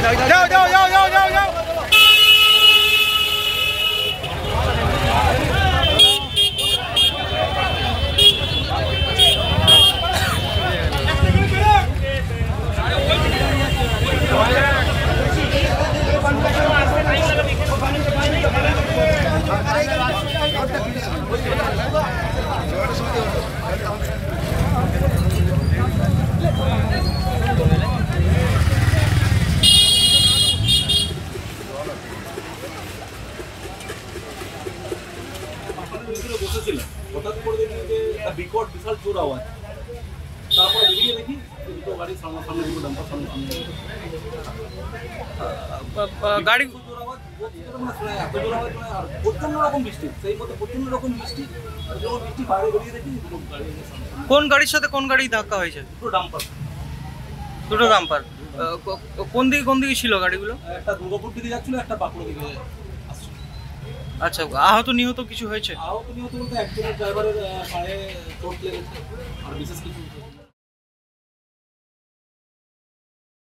যাও যাও যাও যাও যাও যাও। বসেছিলাম, হঠাৎ করে দেখি যে একটা বিকট বিশাল জোর আওয়াজ। তারপর বেরিয়ে দেখি দুটো গাড়ি সামনে দুটো ডাম্পার সামনে গাড়ি জোর আওয়াজ, এত জোর আওয়াজ আর প্রচন্ড রকম বৃষ্টি, সেই মতো প্রচন্ড রকম বৃষ্টি। যখন বৃষ্টি বাইরে বেরিয়ে দেখি দুটো গাড়ি কোন গাড়ির সাথে কোন গাড়ি ধাক্কা হয়েছে? দুটো ডাম্পার। দুটো ডাম্পার। কোন দিকে ছিল গাড়িগুলো? একটা দুর্গাপুর দিকে যাচ্ছিল, একটা বাঁকুড়া দিকে আসছিল। আচ্ছা, আহত নিহত কিছু হয়েছে? আহত নিহত বলতে একজনের ড্রাইভারের পায়ে চোট লেগেছে, আর বিশেষ কিছু